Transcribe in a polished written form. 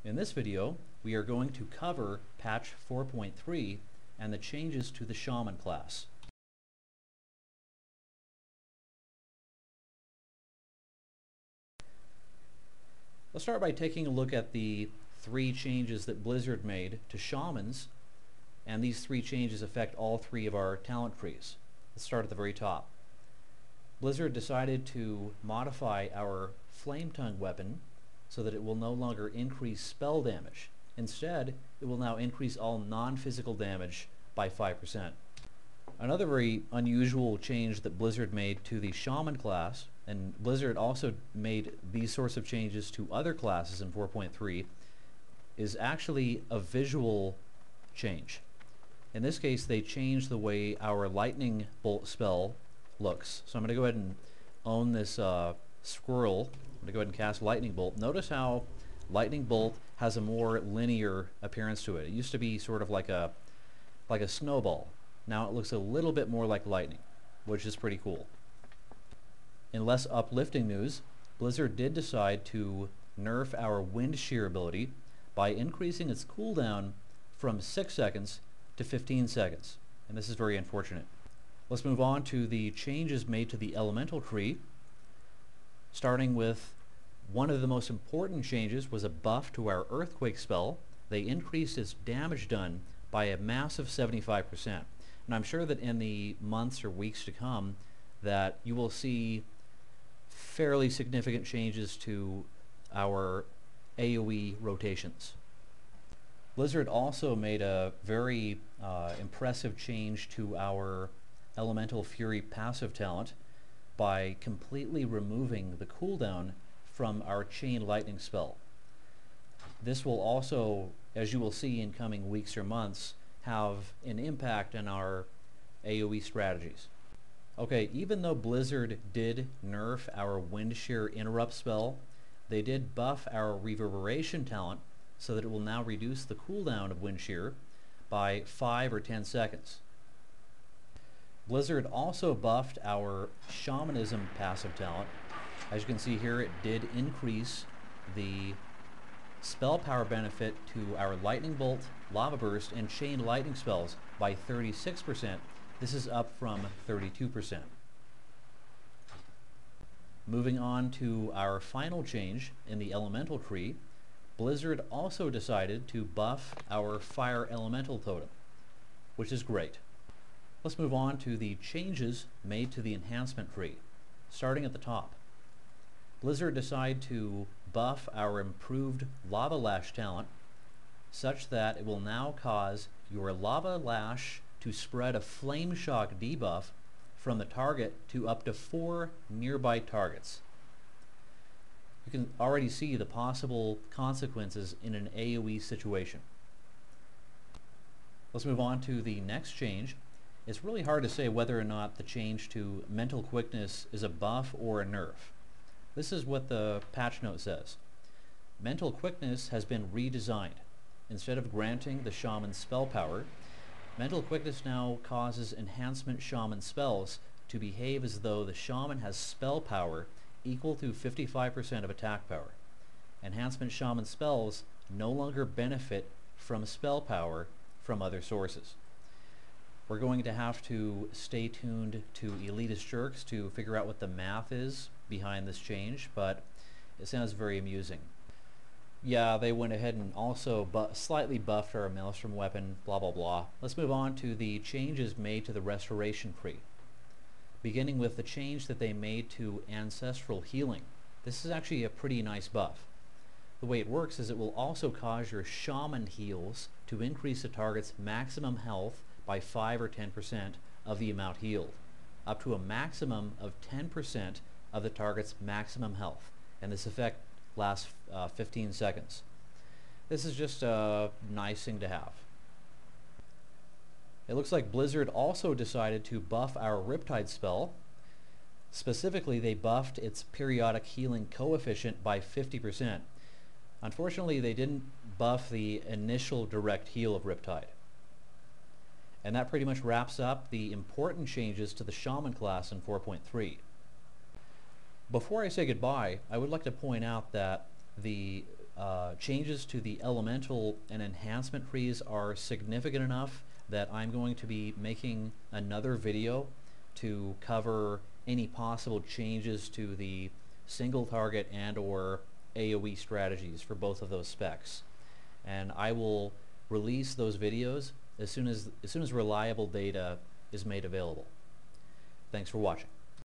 In this video, we are going to cover patch 4.3 and the changes to the Shaman class. Let's start by taking a look at the 3 changes that Blizzard made to Shamans, and these 3 changes affect all 3 of our talent trees. Let's start at the very top. Blizzard decided to modify our Flame Tongue weapon so that it will no longer increase spell damage. Instead, it will now increase all non-physical damage by 5%. Another very unusual change that Blizzard made to the Shaman class, and Blizzard also made these sorts of changes to other classes in 4.3, is actually a visual change. In this case, they changed the way our lightning bolt spell looks. So I'm going to go ahead and own this squirrel. I'm going to go ahead and cast lightning bolt. Notice how lightning bolt has a more linear appearance to it. It used to be sort of like a snowball. Now it looks a little bit more like lightning, which is pretty cool. In less uplifting news, Blizzard did decide to nerf our wind shear ability by increasing its cooldown from 6 seconds to 15 seconds, and this is very unfortunate. Let's move on to the changes made to the elemental tree, starting with one of the most important changes was a buff to our earthquake spell. They increased its damage done by a massive 75%. And I'm sure that in the months or weeks to come that you will see fairly significant changes to our AoE rotations. Blizzard also made a very impressive change to our Elemental Fury passive talent by completely removing the cooldown from our Chain Lightning spell. This will also, as you will see in coming weeks or months, have an impact on our AoE strategies. Okay, even though Blizzard did nerf our Wind Shear interrupt spell, they did buff our Reverberation talent so that it will now reduce the cooldown of Wind Shear by 5 or 10 seconds. Blizzard also buffed our Shamanism passive talent. As you can see here, it did increase the spell power benefit to our Lightning Bolt, Lava Burst, and Chain Lightning spells by 36%. This is up from 32%. Moving on to our final change in the elemental tree, Blizzard also decided to buff our Fire Elemental totem, which is great. Let's move on to the changes made to the enhancement tree, starting at the top. Blizzard decided to buff our improved Lava Lash talent such that it will now cause your Lava Lash to spread a Flame Shock debuff from the target to up to 4 nearby targets. You can already see the possible consequences in an AoE situation. Let's move on to the next change. It's really hard to say whether or not the change to Mental Quickness is a buff or a nerf. This is what the patch note says. Mental Quickness has been redesigned. Instead of granting the Shaman spell power, Mental Quickness now causes Enhancement Shaman spells to behave as though the Shaman has spell power equal to 55% of attack power. Enhancement Shaman spells no longer benefit from spell power from other sources. We're going to have to stay tuned to Elitist Jerks to figure out what the math is behind this change, but it sounds very amusing. Yeah, they went ahead and also slightly buffed our Maelstrom weapon, blah blah blah. Let's move on to the changes made to the Restoration tree. Beginning with the change that they made to Ancestral Healing. This is actually a pretty nice buff. The way it works is it will also cause your Shaman heals to increase the target's maximum health by 5 or 10% of the amount healed, up to a maximum of 10% of the target's maximum health, and this effect lasts 15 seconds. This is just a nice thing to have. It looks like Blizzard also decided to buff our Riptide spell. Specifically, they buffed its periodic healing coefficient by 50%. Unfortunately, they didn't buff the initial direct heal of Riptide. And that pretty much wraps up the important changes to the Shaman class in 4.3. Before I say goodbye, I would like to point out that the changes to the elemental and enhancement trees are significant enough that I'm going to be making another video to cover any possible changes to the single target and or AoE strategies for both of those specs. And I will release those videos as soon as reliable data is made available. Thanks for watching.